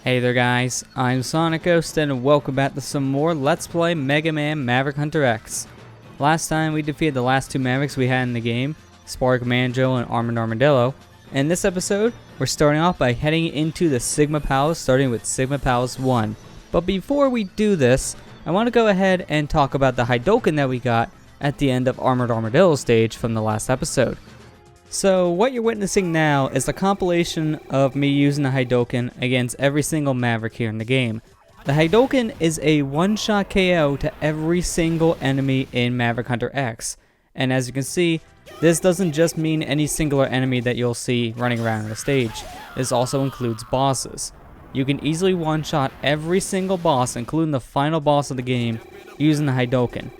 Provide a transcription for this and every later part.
Hey there guys, I'm SonicGhost and welcome back to some more Let's Play Mega Man Maverick Hunter X. Last time we defeated the last two Mavericks we had in the game, Spark Manjo and Armored Armadillo. In this episode, we're starting off by heading into the Sigma Palace, starting with Sigma Palace 1. But before we do this, I want to go ahead and talk about the Hadouken that we got at the end of Armored Armadillo stage from the last episode. So what you're witnessing now is a compilation of me using the Hadouken against every single Maverick here in the game. The Hadouken is a one-shot KO to every single enemy in Maverick Hunter X. And as you can see, this doesn't just mean any singular enemy that you'll see running around on the stage. This also includes bosses. You can easily one-shot every single boss, including the final boss of the game, using the Hadouken.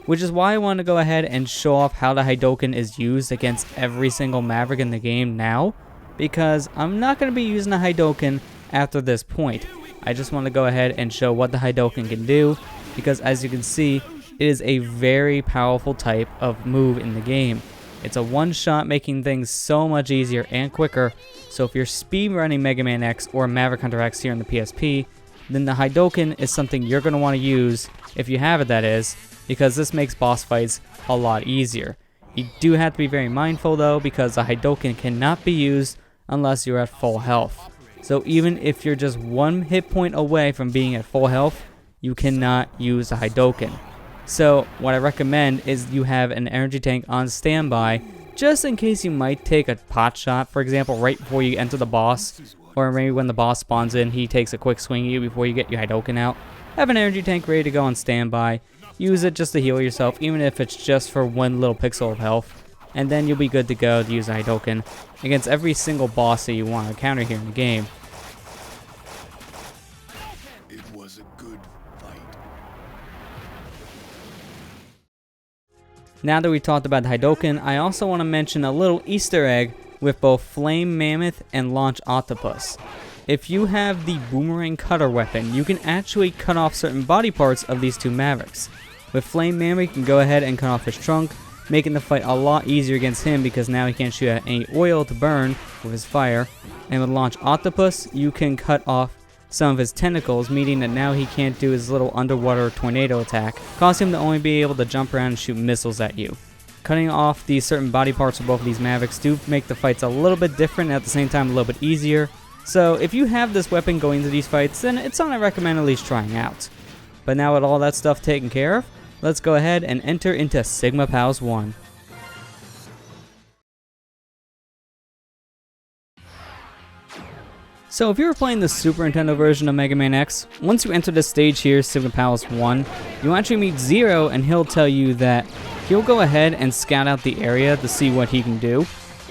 Which is why I want to go ahead and show off how the Hadouken is used against every single Maverick in the game now, because I'm not going to be using the Hadouken after this point. I just want to go ahead and show what the Hadouken can do, because as you can see, it is a very powerful type of move in the game. It's a one-shot, making things so much easier and quicker, so if you're speedrunning Mega Man X or Maverick Hunter X here in the PSP, then the Hadouken is something you're going to want to use, if you have it that is, because this makes boss fights a lot easier. You do have to be very mindful though, because the Hadouken cannot be used unless you're at full health. So even if you're just one hit point away from being at full health, you cannot use the Hadouken. So what I recommend is you have an energy tank on standby, just in case you might take a pot shot, for example, right before you enter the boss, or maybe when the boss spawns in, he takes a quick swing at you before you get your Hadouken out. Have an energy tank ready to go on standby. Use it just to heal yourself, even if it's just for one little pixel of health, and then you'll be good to go to use the Hadouken against every single boss that you want to encounter here in the game. It was a good fight. Now that we talked about the Hadouken, I also want to mention a little Easter egg with both Flame Mammoth and Launch Octopus. If you have the Boomerang Cutter weapon, you can actually cut off certain body parts of these two Mavericks. With Flame Mammoth, you can go ahead and cut off his trunk, making the fight a lot easier against him because now he can't shoot at any oil to burn with his fire. And with Launch Octopus, you can cut off some of his tentacles, meaning that now he can't do his little underwater tornado attack, causing him to only be able to jump around and shoot missiles at you. Cutting off these certain body parts of both of these Mavericks do make the fights a little bit different and at the same time a little bit easier. So if you have this weapon going into these fights, then it's something I recommend at least trying out. But now with all that stuff taken care of, let's go ahead and enter into Sigma Palace 1. So if you were playing the Super Nintendo version of Mega Man X, once you enter this stage here, Sigma Palace 1, you'll actually meet Zero and he'll tell you that he'll go ahead and scout out the area to see what he can do.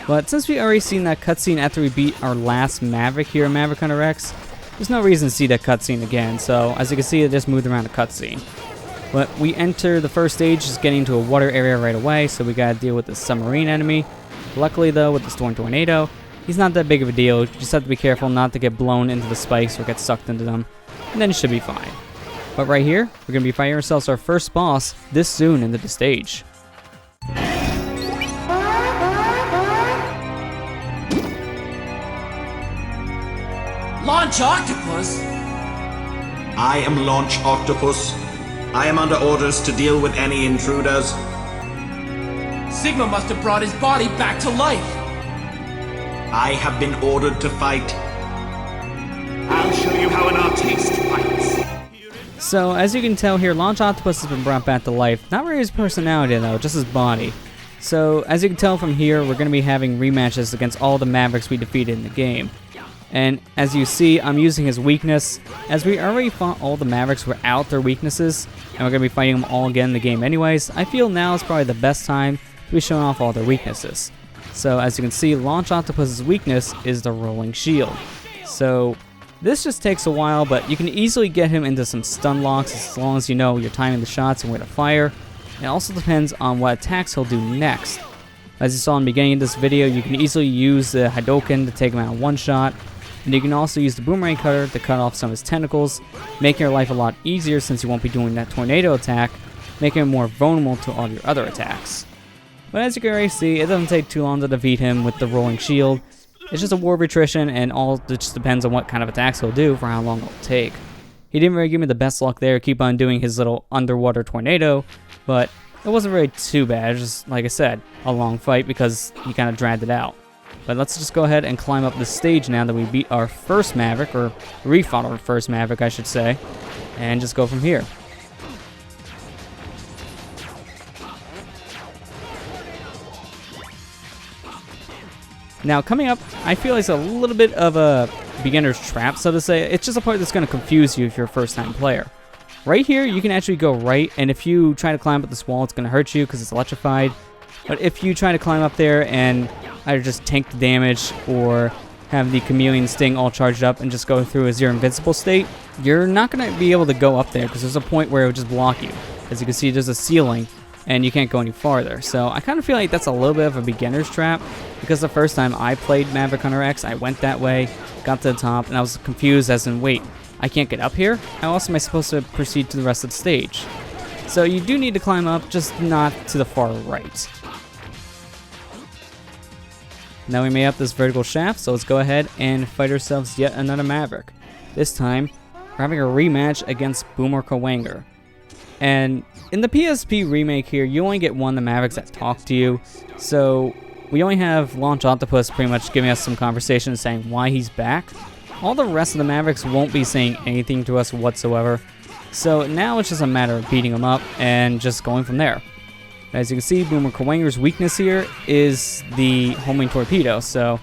But since we already seen that cutscene after we beat our last Maverick here in Maverick Hunter X, there's no reason to see that cutscene again, so as you can see, it just moved around the cutscene. But we enter the first stage just getting into a water area right away, so we gotta deal with the submarine enemy. Luckily though, with the Storm Tornado, he's not that big of a deal. You just have to be careful not to get blown into the spikes or get sucked into them, and then it should be fine. But right here, we're gonna be fighting ourselves our first boss this soon into the stage. Launch Octopus? I am Launch Octopus. I am under orders to deal with any intruders. Sigma must have brought his body back to life. I have been ordered to fight. I'll show you how an artiste fights. So as you can tell here, Launch Octopus has been brought back to life. Not really his personality though, just his body. So as you can tell from here, we're going to be having rematches against all the Mavericks we defeated in the game. And as you see, I'm using his weakness, as we already fought all the Mavericks without their weaknesses, and we're going to be fighting them all again in the game anyways. I feel now is probably the best time to be showing off all their weaknesses. So as you can see, Launch Octopus's weakness is the rolling shield. So this just takes a while, but you can easily get him into some stun locks as long as you know you're timing the shots and where to fire. It also depends on what attacks he'll do next. As you saw in the beginning of this video, you can easily use the Hadouken to take him out in one shot. And you can also use the Boomerang Cutter to cut off some of his tentacles, making your life a lot easier since you won't be doing that tornado attack, making him more vulnerable to all your other attacks. But as you can already see, it doesn't take too long to defeat him with the rolling shield, It's just a war of attrition, and it just depends on what kind of attacks he'll do for how long it'll take. He didn't really give me the best luck there, keep on doing his little underwater tornado, but it wasn't really too bad. It was just, like I said, a long fight because he kind of dragged it out. But let's just go ahead and climb up this stage now that we beat our first Maverick, or refought our first Maverick, I should say, and just go from here. Now, coming up, I feel like it's a little bit of a beginner's trap, so to say. It's just a part that's going to confuse you if you're a first-time player. Right here, you can actually go right, and if you try to climb up this wall, it's going to hurt you because it's electrified. But if you try to climb up there and either just tank the damage or have the Chameleon Sting all charged up and just go through as your invincible state, you're not going to be able to go up there because there's a point where it will just block you. As you can see, there's a ceiling, and you can't go any farther. So I kind of feel like that's a little bit of a beginner's trap, because the first time I played Maverick Hunter X, I went that way, got to the top, and I was confused as in, wait, I can't get up here? How else am I supposed to proceed to the rest of the stage? So you do need to climb up, just not to the far right. Now we made up this vertical shaft, so let's go ahead and fight ourselves yet another Maverick. This time, we're having a rematch against Boomer Kawanger. And in the PSP remake here, you only get one of the Mavericks that talk to you, so we only have Launch Octopus pretty much giving us some conversation saying why he's back. All the rest of the Mavericks won't be saying anything to us whatsoever, so now it's just a matter of beating them up and just going from there. As you can see, Boomer Kawanger's weakness here is the homing torpedo, so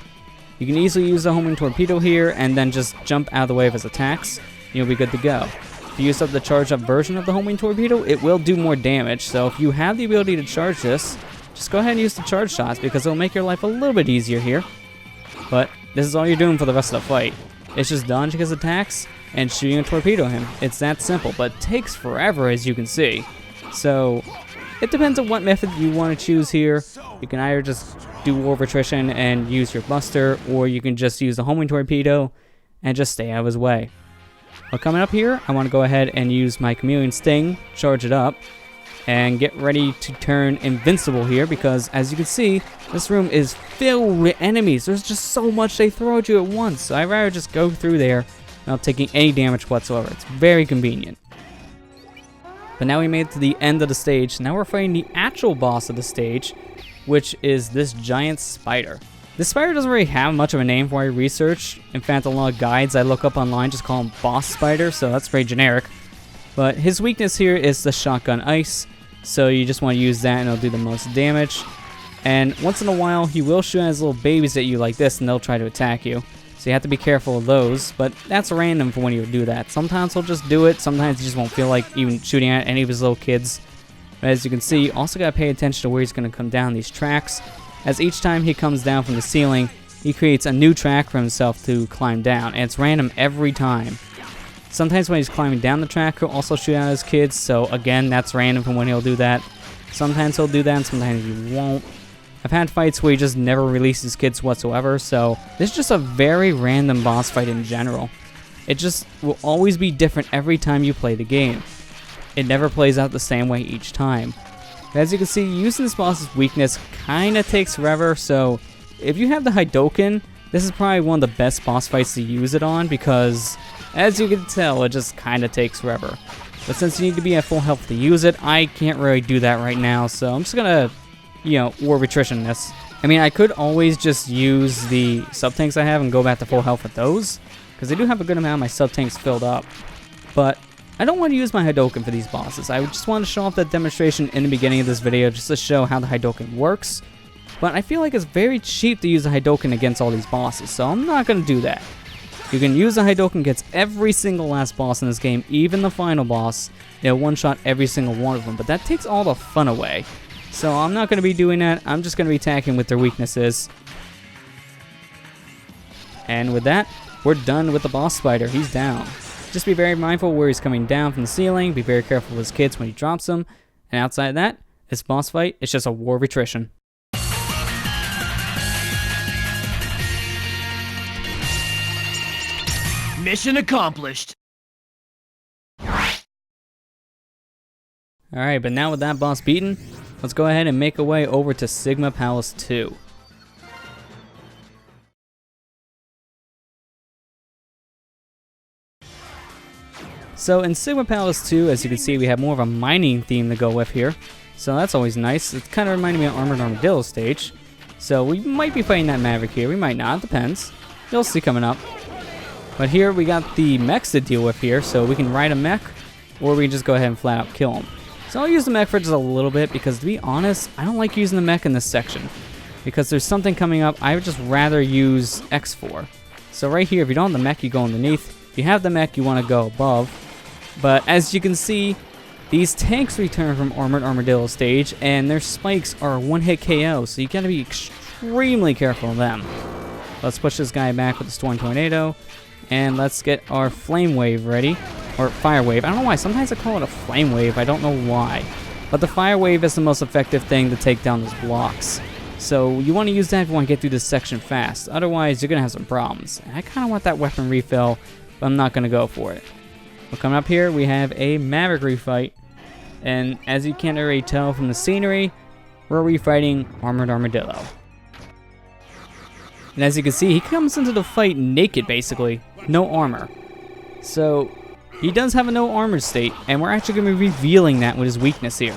you can easily use the homing torpedo here and then just jump out of the way of his attacks, and you'll be good to go. If you use up the charged up version of the homing torpedo, it will do more damage, so if you have the ability to charge this, just go ahead and use the charge shots because it'll make your life a little bit easier here. But this is all you're doing for the rest of the fight. It's just dodging his attacks and shooting a torpedo him. It's that simple, but it takes forever, as you can see. So it depends on what method you want to choose here. You can either just do War of Attrition and use your Buster, or you can just use the homing torpedo and just stay out of his way. But coming up here, I want to go ahead and use my Chameleon Sting, charge it up, and get ready to turn invincible here, because as you can see, this room is filled with enemies. There's just so much they throw at you at once, so I'd rather just go through there without taking any damage whatsoever. It's very convenient. But now we made it to the end of the stage. Now we're fighting the actual boss of the stage, which is this giant spider. This spider doesn't really have much of a name for I research. In fact, a lot of guides I look up online just call him Boss Spider, so that's very generic. But his weakness here is the shotgun ice, so you just want to use that and it'll do the most damage. And once in a while, he will shoot his little babies at you like this and they'll try to attack you. So you have to be careful of those, but that's random for when you do that. Sometimes he'll just do it, sometimes he just won't feel like even shooting at any of his little kids. But as you can see, you also got to pay attention to where he's going to come down these tracks, as each time he comes down from the ceiling, he creates a new track for himself to climb down, and it's random every time. Sometimes when he's climbing down the track, he'll also shoot at his kids, so again, that's random from when he'll do that. Sometimes he'll do that, and sometimes he won't. I've had fights where he just never releases kids whatsoever, so this is just a very random boss fight in general. It just will always be different every time you play the game. It never plays out the same way each time. As you can see, using this boss's weakness kinda takes forever, so if you have the Hadouken, this is probably one of the best boss fights to use it on, because as you can tell, it just kinda takes forever. But since you need to be at full health to use it, I can't really do that right now, so I'm just gonna, War of Attrition this. I mean, I could always just use the sub-tanks I have and go back to full health with those, because I do have a good amount of my sub-tanks filled up. But I don't want to use my Hadouken for these bosses. I just want to show off that demonstration in the beginning of this video just to show how the Hadouken works. But I feel like it's very cheap to use the Hadouken against all these bosses, so I'm not going to do that. You can use the Hadouken against every single last boss in this game, even the final boss. It'll one-shot every single one of them, but that takes all the fun away. So I'm not going to be doing that. I'm just going to be attacking with their weaknesses. And with that, we're done with the boss spider. He's down. Just be very mindful where he's coming down from the ceiling. Be very careful with his kids when he drops them. And outside of that, this boss fight is just a war of attrition. Mission accomplished. Alright, but now with that boss beaten, let's go ahead and make our way over to Sigma Palace 2. So in Sigma Palace 2, as you can see, we have more of a mining theme to go with here. So that's always nice. It's kind of reminding me of Armored Armadillo stage. So we might be fighting that Maverick here. We might not. Depends. You'll see coming up. But here we got the mechs to deal with here. So we can ride a mech, or we can just go ahead and flat out kill him. So I'll use the mech for just a little bit because, to be honest, I don't like using the mech in this section. Because there's something coming up, I would just rather use X4. So right here, if you don't have the mech, you go underneath. If you have the mech, you want to go above. But as you can see, these tanks return from Armored Armadillo stage, and their spikes are a one-hit KO, so you gotta be extremely careful of them. Let's push this guy back with the Storm Tornado, and let's get our Flame Wave ready. Or Fire Wave. I don't know why. Sometimes I call it a Flame Wave. I don't know why. But the Fire Wave is the most effective thing to take down those blocks. So you want to use that if you want to get through this section fast. Otherwise, you're going to have some problems. And I kind of want that weapon refill, but I'm not going to go for it. Well, coming up here, we have a Maverick refight. And as you can already tell from the scenery, we're refighting Armored Armadillo. And as you can see, he comes into the fight naked, basically. No armor. So he does have a no armor state, and we're actually going to be revealing that with his weakness here.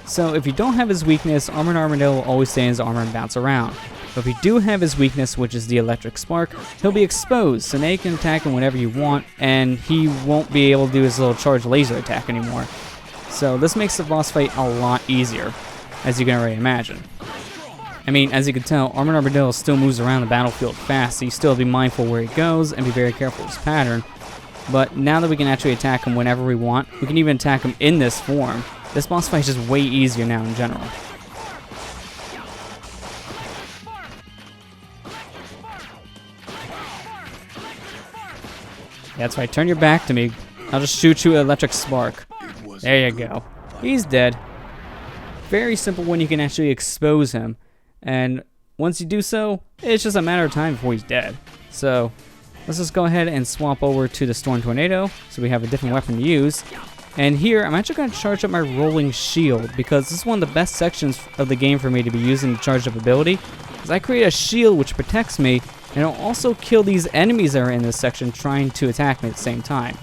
So if you don't have his weakness, Armored Armadillo will always stay in his armor and bounce around. But if you do have his weakness, which is the Electric Spark, he'll be exposed, so now you can attack him whenever you want, and he won't be able to do his little charged laser attack anymore. So this makes the boss fight a lot easier, as you can already imagine. I mean, as you can tell, Armored Armadillo still moves around the battlefield fast, so you still have to be mindful where he goes and be very careful of his pattern. But now that we can actually attack him whenever we want, we can even attack him in this form. This boss fight is just way easier now in general. That's right, turn your back to me. I'll just shoot you an Electric Spark. There you go. He's dead. Very simple when you can actually expose him. And once you do so, it's just a matter of time before he's dead. So let's just go ahead and swap over to the Storm Tornado so we have a different weapon to use. And here, I'm actually going to charge up my Rolling Shield because this is one of the best sections of the game for me to be using to charge up ability. Because I create a shield which protects me, and it'll also kill these enemies that are in this section trying to attack me at the same time.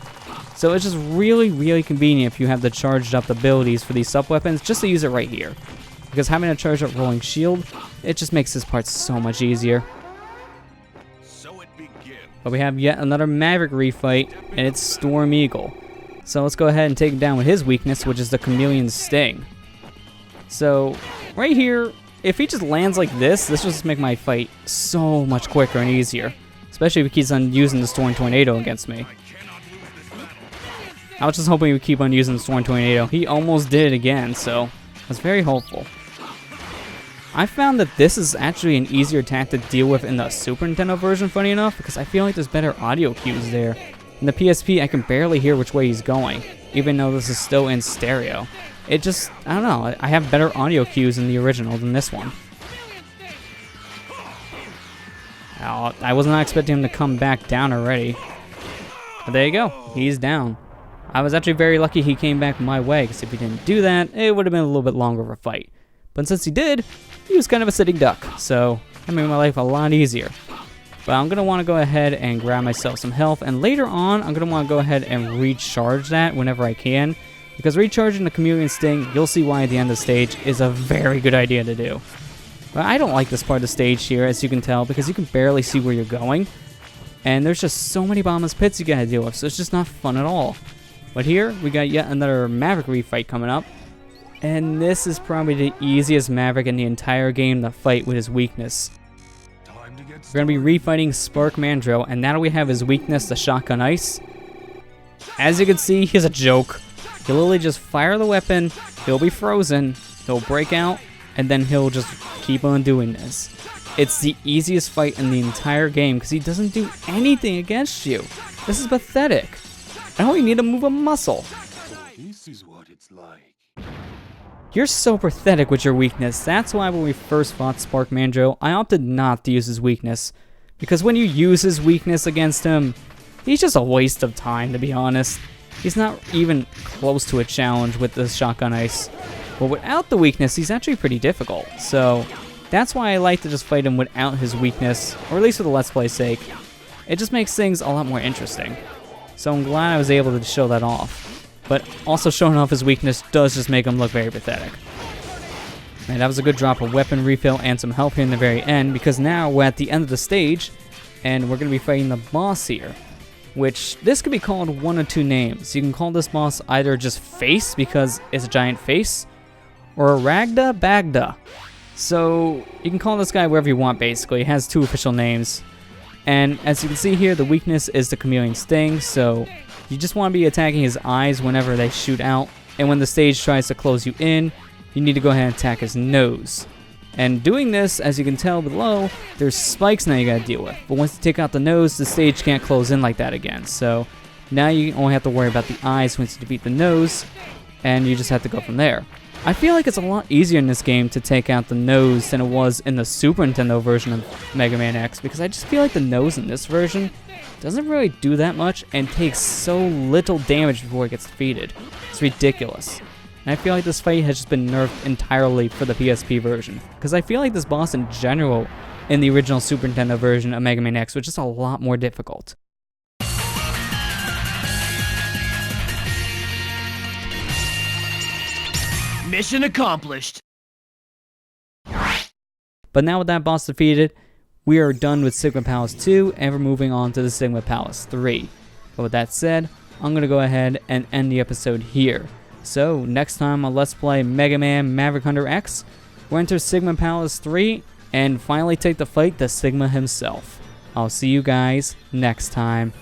So it's just really, really convenient if you have the charged up abilities for these sub-weapons just to use it right here. Because having a charged up Rolling Shield, it just makes this part so much easier. But we have yet another Maverick refight, and it's Storm Eagle. So let's go ahead and take him down with his weakness, which is the Chameleon Sting. So right here, if he just lands like this will just make my fight so much quicker and easier. Especially if he keeps on using the Storm Tornado against me. I was just hoping he would keep on using the Storm Tornado. He almost did it again, so I was very hopeful. I found that this is actually an easier attack to deal with in the Super Nintendo version, funny enough, because I feel like there's better audio cues there. In the PSP, I can barely hear which way he's going, even though this is still in stereo. It just, I don't know, I have better audio cues in the original than this one. Oh, I was not expecting him to come back down already. But there you go, he's down. I was actually very lucky he came back my way, because if he didn't do that, it would have been a little bit longer of a fight. But since he did, he was kind of a sitting duck, so that made my life a lot easier. But I'm going to want to go ahead and grab myself some health, and later on, I'm going to want to go ahead and recharge that whenever I can, because recharging the Chameleon Sting, you'll see why at the end of the stage, is a very good idea to do. But I don't like this part of the stage here, as you can tell, because you can barely see where you're going, and there's just so many bottomless pits you got to deal with, so it's just not fun at all. But here, we got yet another Maverick refight coming up. And this is probably the easiest Maverick in the entire game to fight with his weakness. We're going to be refighting Spark Mandrill, and now that we have his weakness, the Shotgun Ice. As you can see, he's a joke. He'll literally just fire the weapon, he'll be frozen, he'll break out, and then he'll just keep on doing this. It's the easiest fight in the entire game because he doesn't do anything against you. This is pathetic. I don't even need to move a muscle. This is what it's like. You're so pathetic with your weakness. That's why when we first fought Spark Mandrill, I opted not to use his weakness. Because when you use his weakness against him, he's just a waste of time, to be honest. He's not even close to a challenge with the Shotgun Ice. But without the weakness, he's actually pretty difficult. So that's why I like to just fight him without his weakness, or at least for the Let's Play's sake. It just makes things a lot more interesting. So I'm glad I was able to show that off. But also showing off his weakness does just make him look very pathetic. And that was a good drop of weapon refill and some health here in the very end, because now we're at the end of the stage and we're going to be fighting the boss here. Which, this could be called one of two names. You can call this boss either just Face, because it's a giant face, or Rangda, Bangda. So, you can call this guy whatever you want basically. He has two official names. And as you can see here, the weakness is the Chameleon Sting, so you just want to be attacking his eyes whenever they shoot out. And when the stage tries to close you in, you need to go ahead and attack his nose. And doing this, as you can tell below, there's spikes now you gotta deal with. But once you take out the nose, the stage can't close in like that again. So now you only have to worry about the eyes once you defeat the nose, and you just have to go from there. I feel like it's a lot easier in this game to take out the nose than it was in the Super Nintendo version of Mega Man X, because I just feel like the nose in this version doesn't really do that much and takes so little damage before it gets defeated. It's ridiculous. And I feel like this fight has just been nerfed entirely for the PSP version, because I feel like this boss in general in the original Super Nintendo version of Mega Man X was just a lot more difficult. Mission accomplished. But now with that boss defeated, we are done with Sigma Palace 2 and we're moving on to the Sigma Palace 3. But with that said, I'm going to go ahead and end the episode here. So, next time on Let's Play Mega Man Maverick Hunter X, we'll enter Sigma Palace 3 and finally take the fight to Sigma himself. I'll see you guys next time.